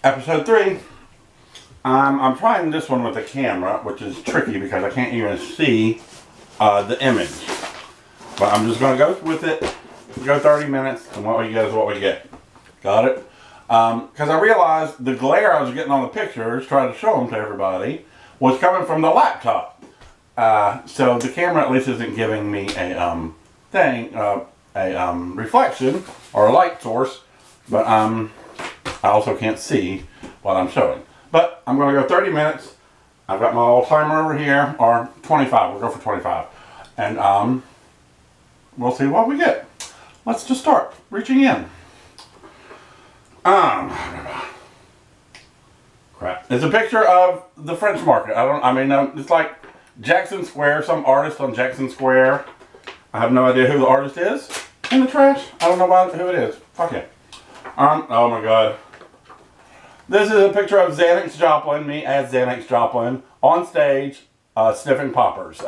Episode 3. I'm trying this one with the camera, which is tricky because I can't even see the image. But I'm just going to go with it, go 30 minutes, and what we get is what we get. Got it? Because I realized the glare I was getting on the pictures, trying to show them to everybody, was coming from the laptop. So the camera at least isn't giving me a reflection or a light source, but I also can't see what I'm showing. But I'm going to go 30 minutes. I've got my little timer over here, or 25. We'll go for 25. And we'll see what we get. Let's just start reaching in. Crap. It's a picture of the French market. It's like Jackson Square, some artist on Jackson Square. I have no idea who the artist is. In the trash. I don't know who it is. Fuck it. Oh my god. This is a picture of Xanax Joplin, me as Xanax Joplin, on stage, sniffing poppers.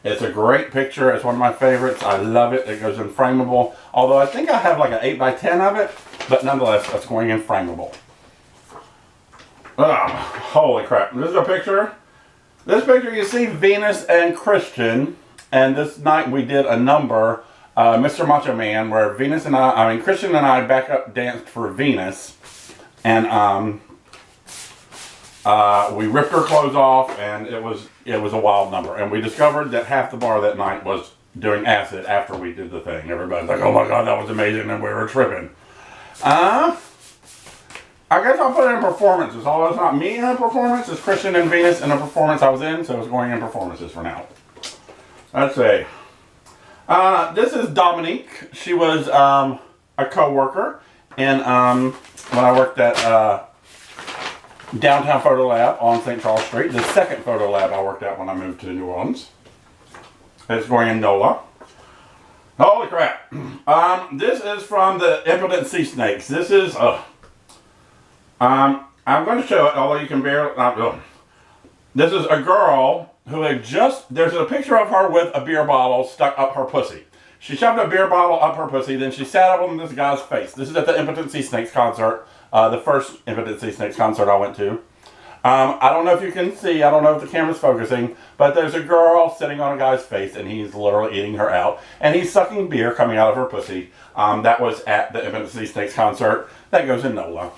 It's a great picture. It's one of my favorites. I love it. It goes in frameable. Although I think I have like an 8x10 of it, but nonetheless, that's going in frameable. Holy crap. This is a picture. This picture, you see Venus and Christian, and this night we did a number, Mr. Macho Man, where Christian and I back up danced for Venus. And we ripped her clothes off, and it was a wild number. And we discovered that half the bar that night was doing acid after we did the thing. Everybody's like, "Oh my god, that was amazing," and we were tripping. I guess I'll put it in performances. Although it's not me in a performance, it's Christian and Venus in a performance I was in, so it's going in performances for now. Let's see. This is Dominique. She was a co-worker, and when I worked at Downtown Photo Lab on St. Charles Street, the second photo lab I worked at when I moved to New Orleans. It's going in NOLA. Holy crap. This is from the Impotent Sea Snakes. This is, I'm going to show it, although you can barely, this is a girl who had there's a picture of her with a beer bottle stuck up her pussy. She shoved a beer bottle up her pussy, then she sat up on this guy's face. This is at the Impotent Sea Snakes concert, the first Impotent Sea Snakes concert I went to. I don't know if you can see, I don't know if the camera's focusing, but there's a girl sitting on a guy's face, and he's literally eating her out. And he's sucking beer coming out of her pussy. That was at the Impotent Sea Snakes concert. That goes in NOLA.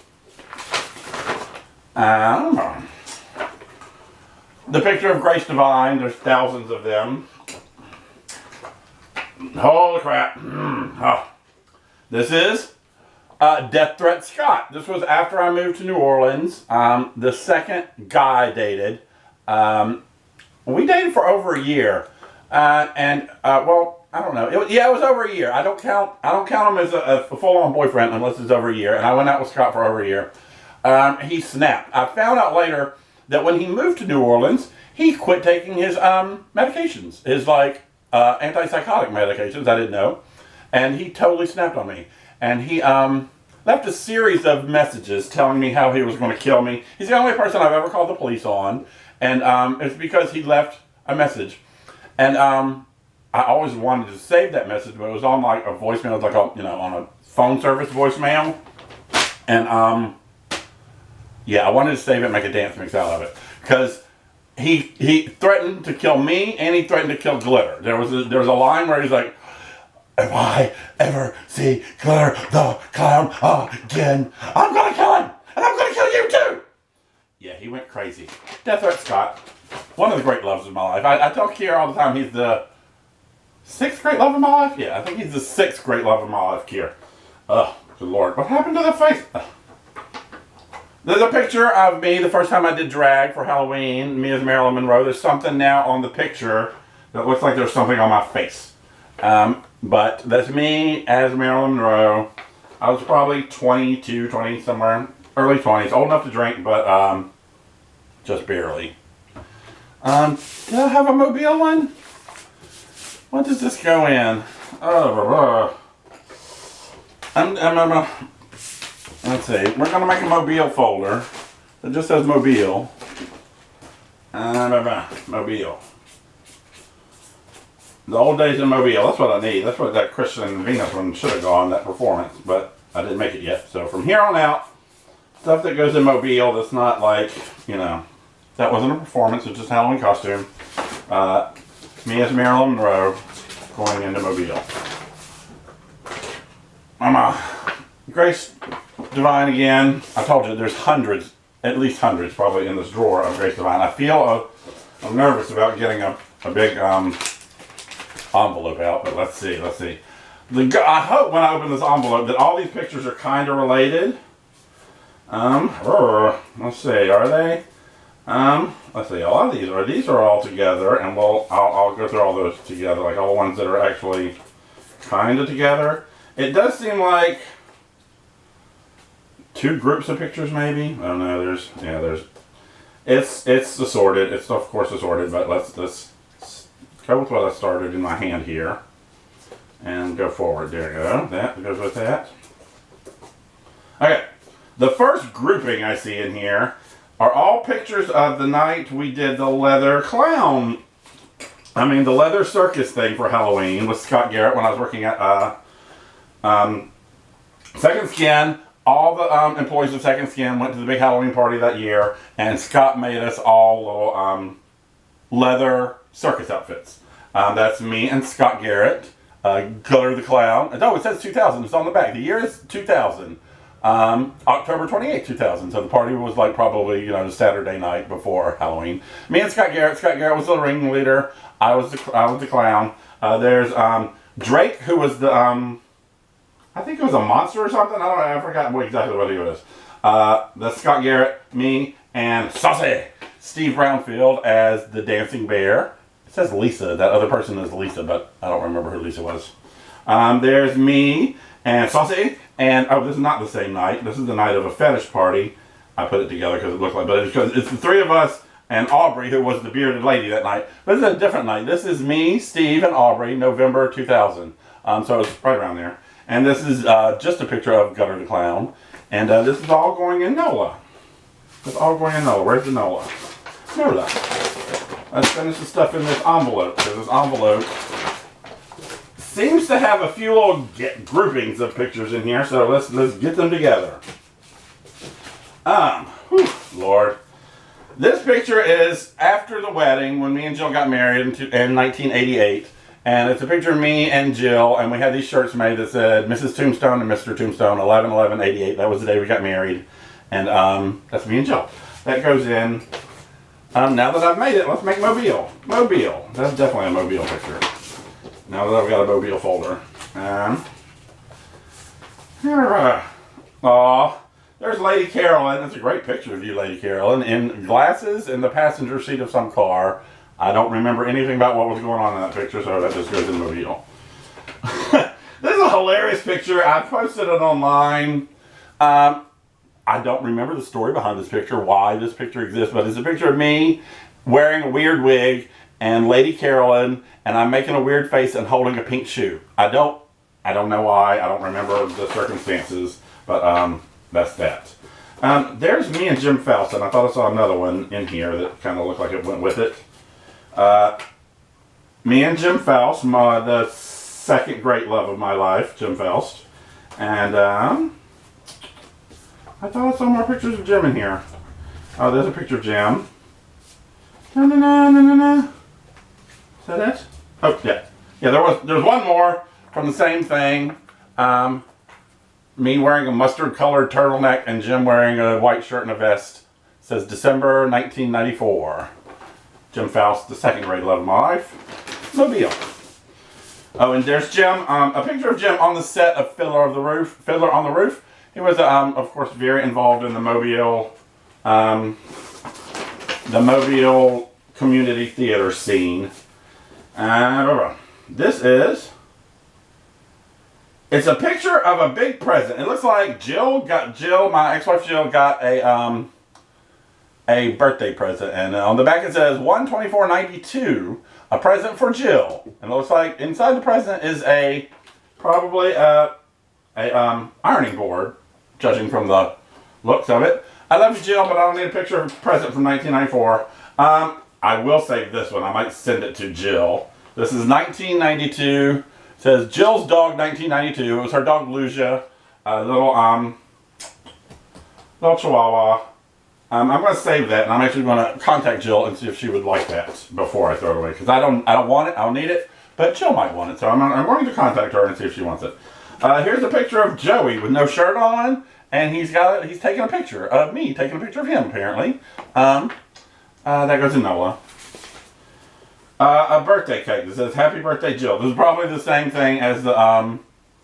The picture of Grace Divine, there's thousands of them. Holy crap. This is Death Threat Scott. This was after I moved to New Orleans. The second guy I dated. We dated for over a year. Well, I don't know. It was over a year. I don't count him as a full-on boyfriend unless it's over a year. And I went out with Scott for over a year. He snapped. I found out later that when he moved to New Orleans, he quit taking his medications. His antipsychotic medications, I didn't know. And he totally snapped on me. And he left a series of messages telling me how he was going to kill me. He's the only person I've ever called the police on. And it's because he left a message. And I always wanted to save that message, but it was on like a voicemail, like on a phone service voicemail. And yeah, I wanted to save it and make a dance mix out of it. Because he threatened to kill me, and he threatened to kill Glitter. There was a line where he's like, "If I ever see Glitter the Clown again, I'm going to kill him, and I'm going to kill you too." Yeah, he went crazy. Death Threat Scott, one of the great loves of my life. I tell Kier all the time he's the 6th great love of my life? Yeah, I think he's the 6th great love of my life, Kier. Oh, good Lord. What happened to the face? There's a picture of me the first time I did drag for Halloween, me as Marilyn Monroe. There's something now on the picture that looks like there's something on my face. But that's me as Marilyn Monroe. I was probably 22, 20, somewhere, early 20s. Old enough to drink, but just barely. Do I have a Mobile one? What does this go in? Let's see. We're going to make a Mobile folder that just says Mobile. Mobile. The old days in Mobile. That's what I need. That's what that Christian and Venus one should have gone, that performance. But I didn't make it yet. So from here on out, stuff that goes in Mobile that's not like, you know, that wasn't a performance, it's just a Halloween costume. Me as Marilyn Monroe going into Mobile. Grace Divine again. I told you there's hundreds, at least hundreds probably in this drawer of Grace Divine. I feel I'm nervous about getting a big envelope out, but let's see. I hope when I open this envelope that all these pictures are kind of related. Let's see, are they? Let's see, a lot of these are all together, and I'll go through all those together, like all the ones that are actually kind of together. It does seem like two groups of pictures, maybe. I don't know. It's assorted. It's of course assorted, but let's go with what I started in my hand here, and go forward. There we go. That goes with that. Okay, the first grouping I see in here are all pictures of the night we did the leather the leather circus thing for Halloween with Scott Garrett when I was working at Second Skin. All the employees of Second Skin went to the big Halloween party that year, and Scott made us all little leather circus outfits. That's me and Scott Garrett. Glitter the Clown. Oh, it says 2000. It's on the back. The year is 2000. October 28, 2000. So the party was like probably, the Saturday night before Halloween. Me and Scott Garrett. Scott Garrett was the ringleader. I was the clown. There's Drake, who was the I think it was a monster or something. I don't know. I forgot exactly what he was. That's Scott Garrett, me, and Saucy Steve Brownfield as the dancing bear. It says Lisa. That other person is Lisa, but I don't remember who Lisa was. There's me and Saucy. And this is not the same night. This is the night of a fetish party. I put it together because it looked like, but it's because it's the three of us and Aubrey, who was the bearded lady that night. But this is a different night. This is me, Steve, and Aubrey, November 2000. So it's right around there. And this is just a picture of Gutter the Clown. And this is all going in NOLA. It's all going in NOLA. Where's the NOLA? NOLA. Let's finish the stuff in this envelope. Because this envelope seems to have a few little groupings of pictures in here. So let's get them together. Lord. This picture is after the wedding when me and Jill got married in 1988. And it's a picture of me and Jill, and we had these shirts made that said Mrs. Tombstone and Mr. Tombstone, 11/11/88. That was the day we got married. And that's me and Jill. That goes in. Now that I've made it, let's make Mobile. Mobile. That's definitely a Mobile picture. Now that I've got a Mobile folder. There's Lady Carolyn. That's a great picture of you, Lady Carolyn, in glasses in the passenger seat of some car. I don't remember anything about what was going on in that picture, so that just goes in Mobile. This is a hilarious picture. I posted it online. I don't remember the story behind this picture, why this picture exists, but it's a picture of me wearing a weird wig and Lady Carolyn, and I'm making a weird face and holding a pink shoe. I don't know why. I don't remember the circumstances, but that's that. There's me and Jim Faust, and I thought I saw another one in here that kind of looked like it went with it. Me and Jim Faust, the second great love of my life, Jim Faust. And I thought I saw more pictures of Jim in here. Oh, there's a picture of Jim. Is that it? Oh, yeah. Yeah, there's one more from the same thing. Me wearing a mustard colored turtleneck and Jim wearing a white shirt and a vest. It says December 1994. Jim Faust, the second great love of my life. Mobile. Oh, and there's Jim, a picture of Jim on the set of Fiddler on the Roof. He was, of course, very involved in the Mobile community theater scene. It's a picture of a big present. It looks like my ex-wife Jill got a birthday present, and on the back it says 1/24/92, a present for Jill. And it looks like inside the present is probably a ironing board, judging from the looks of it. I love you, Jill, but I don't need a picture of a present from 1994. I will save this one. I might send it to Jill. This is 1992. It says Jill's dog 1992. It was her dog Lucia, a little little Chihuahua. I'm going to save that, and I'm actually going to contact Jill and see if she would like that before I throw it away. Because I don't want it. I don't need it. But Jill might want it. So I'm going to contact her and see if she wants it. Here's a picture of Joey with no shirt on. And he's taking a picture of me, taking a picture of him, apparently. That goes to Nola. A birthday cake that says, "Happy Birthday, Jill." This is probably the same thing as the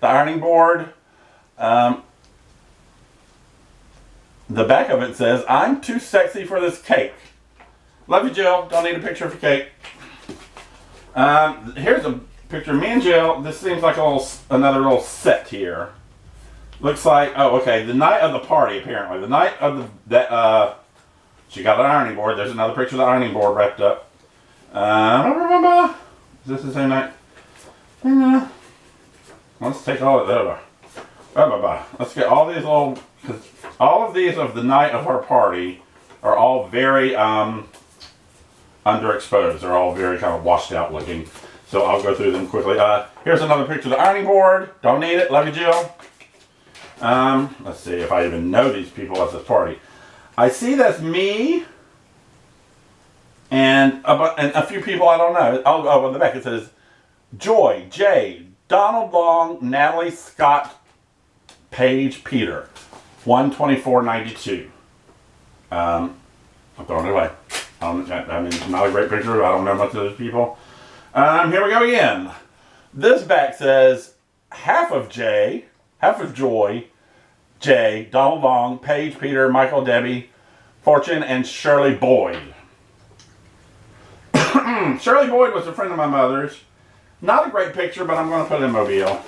ironing board. The back of it says, "I'm too sexy for this cake." Love you, Jill. Don't need a picture of your cake. Here's a picture of me and Jill. This seems like another little set here. Looks like, oh, okay, the night of the party, apparently. The night of she got an ironing board. There's another picture of the ironing board wrapped up. Is this the same night? Let's take all of that. Let's get all these little, because all of these of the night of our party are all very underexposed. They're all very kind of washed out looking. So I'll go through them quickly. Here's another picture of the ironing board. Don't need it. Love you, Jill. Let's see if I even know these people at this party. I see that's me and a few people I don't know. Oh, on the back it says Joy, Jay, Donald Long, Natalie, Scott, Paige, Peter. 124.92. I'm throwing it away. I mean, it's not a great picture. I don't know much of those people. Here we go again. This back says half of Joy, Jay, Donald Long, Paige, Peter, Michael, Debbie, Fortune, and Shirley Boyd. Shirley Boyd was a friend of my mother's. Not a great picture, but I'm going to put it in Mobile.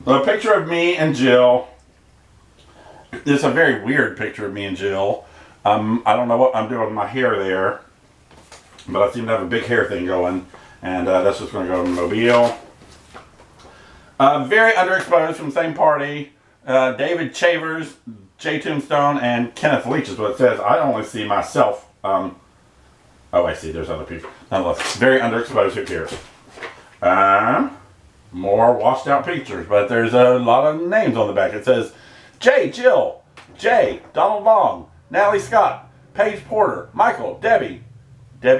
A picture of me and Jill. This is a very weird picture of me and Jill. I don't know what I'm doing with my hair there, but I seem to have a big hair thing going, and that's just going to go in Mobile. Very underexposed from the same party. David Chavers, Jay Tombstone, and Kenneth Leach is what it says. I only see myself. Oh, I see. There's other people. Nonetheless, very underexposed. Who cares? More washed out pictures, but there's a lot of names on the back. It says Jay, Jill, Jay, Donald Long, Natalie Scott, Paige Porter, Michael, Debbie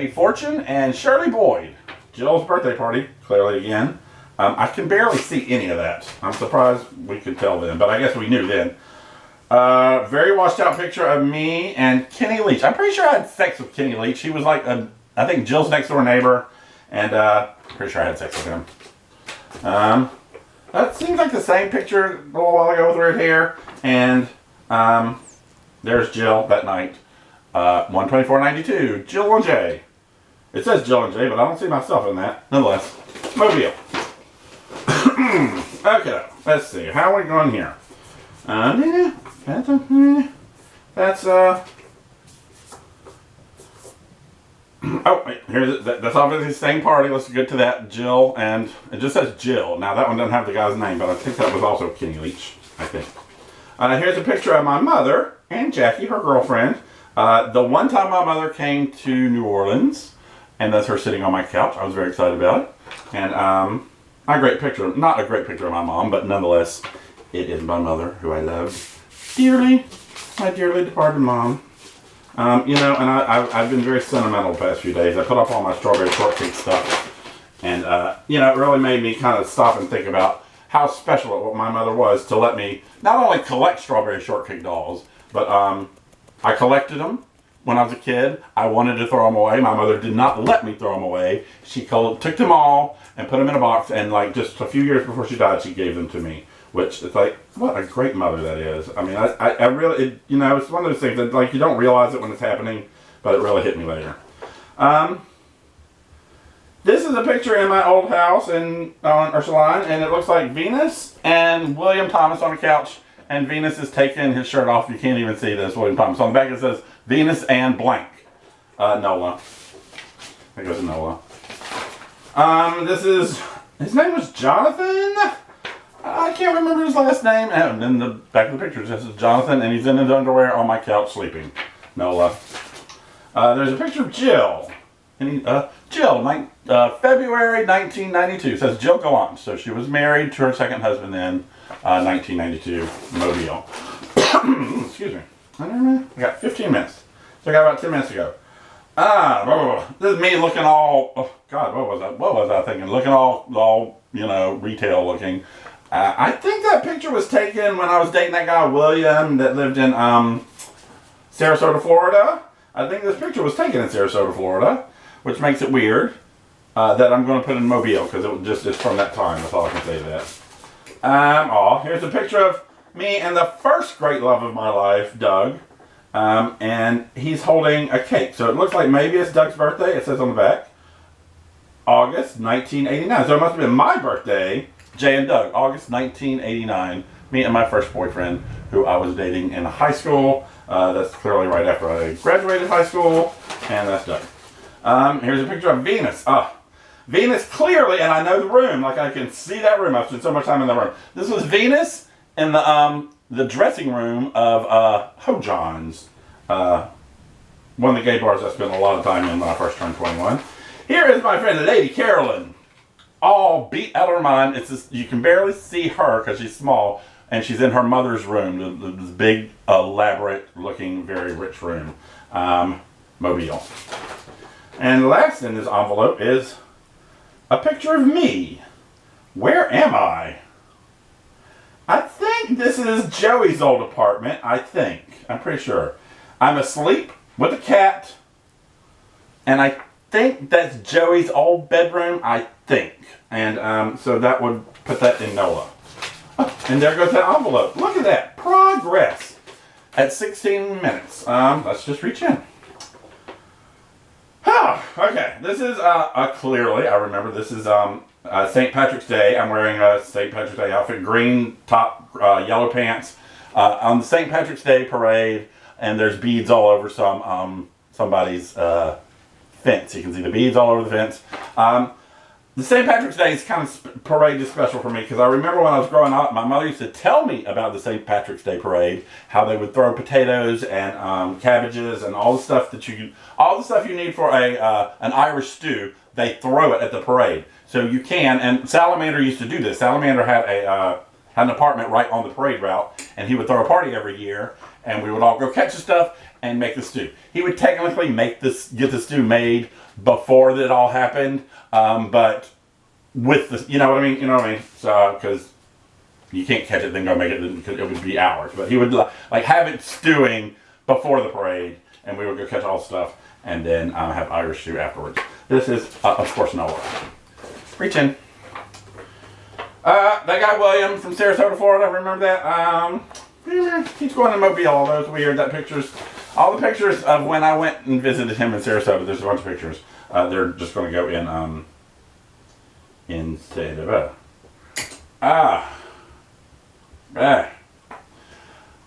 Fortune, and Shirley Boyd. Jill's birthday party, clearly again. I can barely see any of that. I'm surprised we could tell then, but I guess we knew then. Very washed out picture of me and Kenny Leach. I'm pretty sure I had sex with Kenny Leach. He was like, I think Jill's next door neighbor, and pretty sure I had sex with him. That seems like the same picture a little while ago with red hair, and there's Jill that night. 124.92. Jill and Jay. It says Jill and Jay, but I don't see myself in that. Nonetheless, Mobile. Okay, let's see. How are we going here? That's oh, wait, here's that's obviously the same party. Let's get to that. Jill, and it just says Jill. Now that one doesn't have the guy's name, but I think that was also Kenny Leach. I think. Here's a picture of my mother and Jackie, her girlfriend. The one time my mother came to New Orleans, and that's her sitting on my couch. I was very excited about it. And not a great picture of my mom, but nonetheless, it is my mother, who I love dearly, my dearly departed mom. You know, and I've been very sentimental the past few days. I put up all my strawberry shortcake stuff, and you know, it really made me kind of stop and think about how special what my mother was to let me not only collect strawberry shortcake dolls, but I collected them when I was a kid. I wanted to throw them away. My mother did not let me throw them away. She took them all and put them in a box, and like just a few years before she died, she gave them to me. Which it's like, what a great mother that is. I mean, I really, you know, it's one of those things that like you don't realize it when it's happening, but it really hit me later. This is a picture in my old house on Ursuline, and it looks like Venus and William Thomas on a couch, and Venus is taking his shirt off. You can't even see this, William Thomas. On the back it says Venus and blank. Nola. That goes to Nola. His name was Jonathan? I can't remember his last name. And in the back of the picture, this is Jonathan, and he's in his underwear on my couch sleeping. Nola. There's a picture of Jill. Jill, February 1992. It says Jill Gallant. So she was married to her second husband in 1992, Mobile. Excuse me. I got 15 minutes. So I got about 10 minutes to go. This is me looking all, oh God, what was I thinking? Looking all retail looking. I think that picture was taken when I was dating that guy, William, that lived in Sarasota, Florida. I think this picture was taken in Sarasota, Florida, which makes it weird that I'm going to put in Mobile because it's from that time. That's all I can say that. Here's a picture of me and the first great love of my life, Doug. And he's holding a cake. So it looks like maybe it's Doug's birthday. It says on the back. August 1989. So it must have been my birthday, Jay and Doug, August 1989. Me and my first boyfriend, who I was dating in high school. That's clearly right after I graduated high school. And that's Doug. Here's a picture of Venus. Venus clearly, and I know the room. Like I can see that room. I've spent so much time in the room. This was Venus in the dressing room of Ho John's, one of the gay bars I spent a lot of time in when I first turned 21. Here is my friend Lady Carolyn, all beat out of her mind. It's just, you can barely see her because she's small, and she's in her mother's room, this big, elaborate-looking, very rich room, Mobile. And last in this envelope is a picture of me. Where am I? I think this is Joey's old apartment, I think. I'm pretty sure. I'm asleep with a cat. And I think that's Joey's old bedroom, I think. And so that would put that in NOLA. Oh, and there goes that envelope. Look at that. Progress. At 16 minutes. Let's just reach in. Okay. This is clearly, I remember, this is St. Patrick's Day. I'm wearing a St. Patrick's Day outfit, green top, yellow pants, on the St. Patrick's Day parade, and there's beads all over somebody's fence. You can see the beads all over the fence. The St. Patrick's Day is kind of parade is special for me because I remember when I was growing up, my mother used to tell me about the St. Patrick's Day parade, how they would throw potatoes and cabbages and all the stuff you need for an Irish stew. They throw it at the parade. So you can, and Salamander used to do this. Salamander had an apartment right on the parade route, and he would throw a party every year, and we would all go catch the stuff and make the stew. He would technically get the stew made before it all happened, but with the, you know what I mean? So, because you can't catch it, then go make it, because it would be hours. But he would like have it stewing before the parade, and we would go catch all the stuff, and then have Irish stew afterwards. This is, of course, NOLA. Reach in. That guy William from Sarasota, Florida, remember that? He's going to Mobile, although it's weird. All the pictures of when I went and visited him in Sarasota, there's a bunch of pictures. They're just going to go in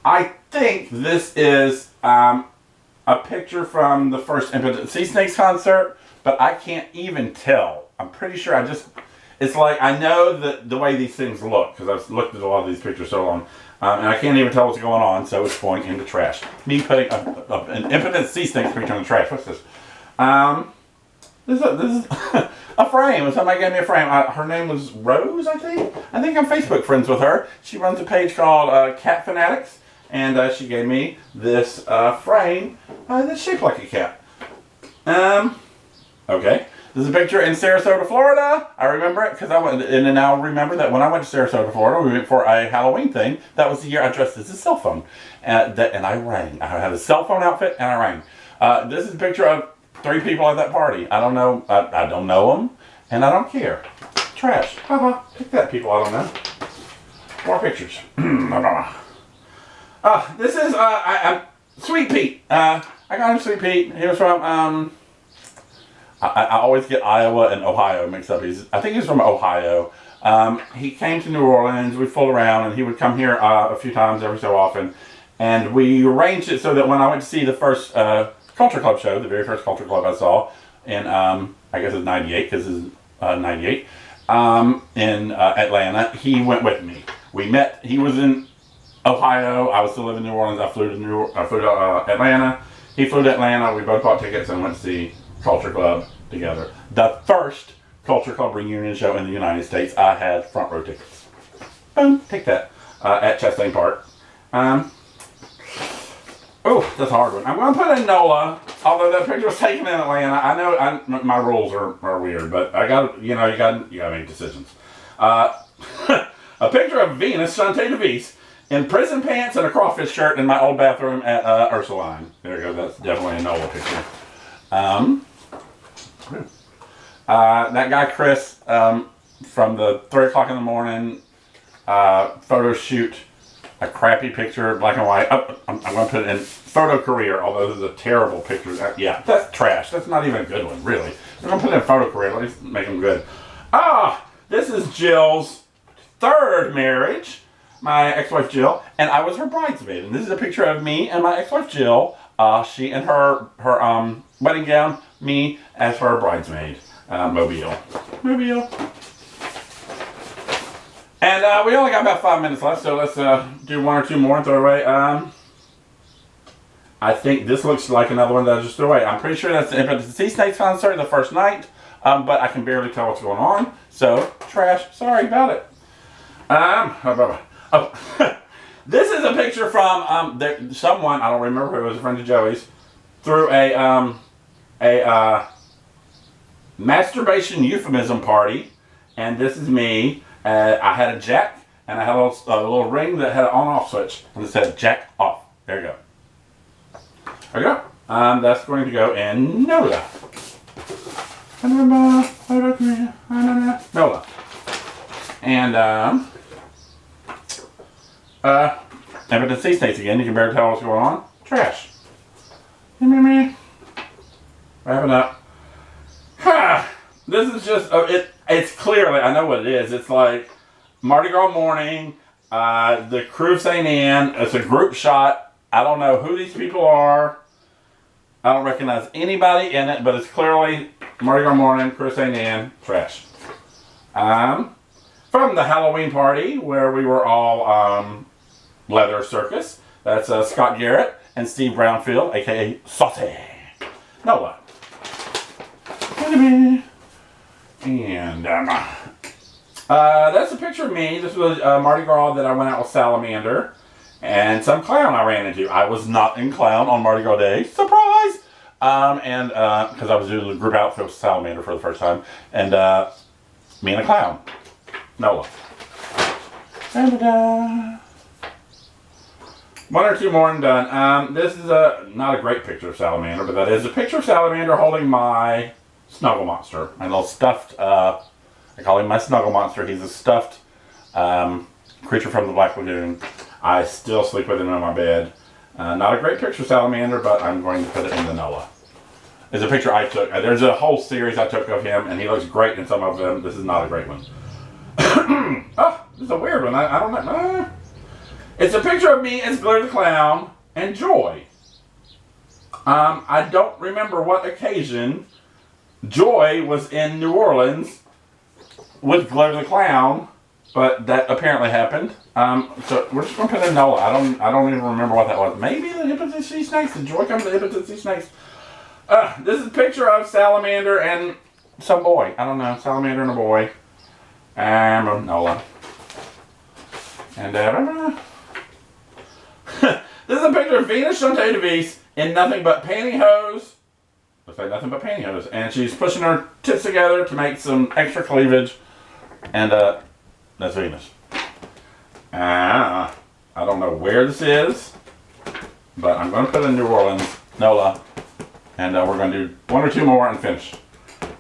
I think this is a picture from the first Impotent Sea Snakes concert, but I can't even tell. I'm pretty sure it's like I know the way these things look because I've looked at a lot of these pictures so long, and I can't even tell what's going on, so it's going in the trash. Me putting an Impotent Sea Snakes picture in the trash. What's this? This is a frame. Somebody gave me a frame. Her name was Rose, I think. I think I'm Facebook friends with her. She runs a page called Cat Fanatics, and she gave me this frame that's shaped like a cat. Okay. This is a picture in Sarasota, Florida. I remember it because I went, and then I'll remember that when I went to Sarasota, Florida, we went for a Halloween thing. That was the year I dressed as a cell phone, and I rang. I had a cell phone outfit, and I rang. This is a picture of 3 people at that party. I don't know. I don't know them, and I don't care. Trash. Haha. Pick that, people. I don't know. More pictures. This is Sweet Pete. I got him Sweet Pete. He was from I always get Iowa and Ohio mixed up. I think he's from Ohio. He came to New Orleans. We fooled around, and he would come here a few times every so often. And we arranged it so that when I went to see the first Culture Club show, the very first Culture Club I saw in, I guess it's 98, because it's 98, in Atlanta, he went with me. We met. He was in Ohio. I was still living in New Orleans. I flew to Atlanta. He flew to Atlanta. We both bought tickets and went to see Culture Club together. The first Culture Club reunion show in the United States. I had front row tickets. Boom, take that. At Chastain Park. Oh, that's a hard one. I'm going to put in NOLA, although that picture was taken in Atlanta. I know my rules are weird, but I got you got to make decisions. A picture of Venus, Shante DeVise, in prison pants and a crawfish shirt in my old bathroom at Ursuline. There you go. That's definitely a NOLA picture. That guy Chris from the 3 o'clock in the morning photo shoot. A crappy picture, black and white. Oh, I'm going to put it in photo career, although this is a terrible picture. Yeah, that's trash. That's not even a good one, really. I'm going to put it in photo career. Let me make them good. This is Jill's 3rd marriage, my ex-wife Jill, and I was her bridesmaid. And this is a picture of me and my ex-wife Jill. She in her wedding gown, me as her bridesmaid. Mobile. And we only got about 5 minutes left, so let's do 1 or 2 more and throw away. I think this looks like another one that I just threw away. I'm pretty sure that's the Impotent Sea Snakes concert the first night, but I can barely tell what's going on, so trash. Sorry about it. This is a picture from someone, I don't remember who, it was a friend of Joey's, threw a masturbation euphemism party, and this is me. I had a jack, and I had a little ring that had an on-off switch, and it said jack off. There you go. There you go. That's going to go in NOLA. NOLA. And, Impotent Sea Snakes again. You can barely tell what's going on. Trash. Wrapping up. This is just, it's clearly, I know what it is. It's like Mardi Gras morning, the crew of St. Anne. It's a group shot. I don't know who these people are. I don't recognize anybody in it, but it's clearly Mardi Gras morning, crew of St. Anne. Trash. From the Halloween party where we were all leather circus. That's Scott Garrett and Steve Brownfield, aka Saucy. NOLA. And that's a picture of me. This was Mardi Gras that I went out with Salamander and some clown I ran into. I was not in clown on Mardi Gras Day. Surprise! And because I was doing the group outfit with Salamander for the first time. And me and a clown. NOLA. Da-da-da. 1 or 2 more and done. This is not a great picture of Salamander, but that is a picture of Salamander holding my Snuggle Monster. My little stuffed, I call him my Snuggle Monster. He's a stuffed creature from the Black Lagoon. I still sleep with him in my bed. Not a great picture of Salamander, but I'm going to put it in the NOLA. It's a picture I took. There's a whole series I took of him, and he looks great in some of them. This is not a great one. Oh, this is a weird one. I don't know. It's a picture of me as Glitter the Clown and Joy. I don't remember what occasion Joy was in New Orleans with Glitter the Clown, but that apparently happened. So we're just going to put in NOLA. I don't even remember what that was. Maybe the Impotent Sea Snakes. Did Joy come to the Impotent Sea Snakes? This is a picture of Salamander and some boy. I don't know. Salamander and a boy. NOLA. And this is a picture of Venus Shante DeVise in nothing but pantyhose. Looks like nothing but pantyhose. And she's pushing her tits together to make some extra cleavage. And that's Venus. I don't know where this is, but I'm going to put it in New Orleans, NOLA. And we're going to do 1 or 2 more and finish.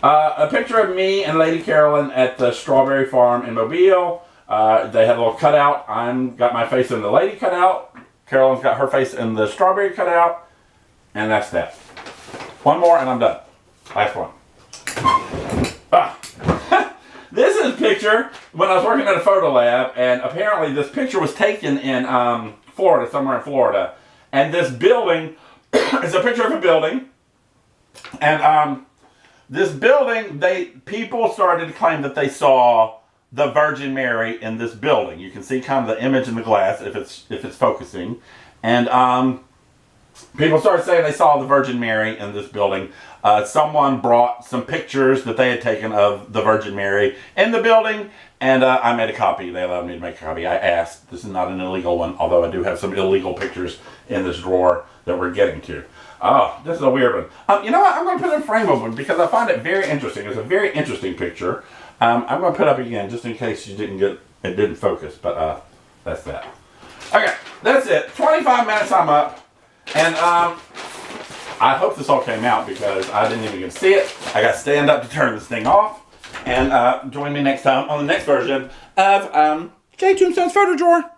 A picture of me and Lady Carolyn at the Strawberry Farm in Mobile. They had a little cutout. I've got my face in the lady cutout. Carolyn's got her face in the strawberry cutout. And that's that. 1 more and I'm done. Last one. This is a picture when I was working at a photo lab, and apparently this picture was taken in Florida, somewhere in Florida. And this building is a picture of a building. And this building, people started to claim that they saw the Virgin Mary in this building. You can see kind of the image in the glass if it's focusing. And people started saying they saw the Virgin Mary in this building. Someone brought some pictures that they had taken of the Virgin Mary in the building, and I made a copy. They allowed me to make a copy. I asked. This is not an illegal one, although I do have some illegal pictures in this drawer that we're getting to. Oh, this is a weird one. You know what? I'm going to put it in frame of one because I find it very interesting. It's a very interesting picture. I'm going to put it up again just in case you didn't get it didn't focus, but that's that. Okay, that's it. 25 minutes. I'm up, and I hope this all came out because I didn't even get to see it. I got to stand up to turn this thing off, and join me next time on the next version of Tombstone's Photo Drawer.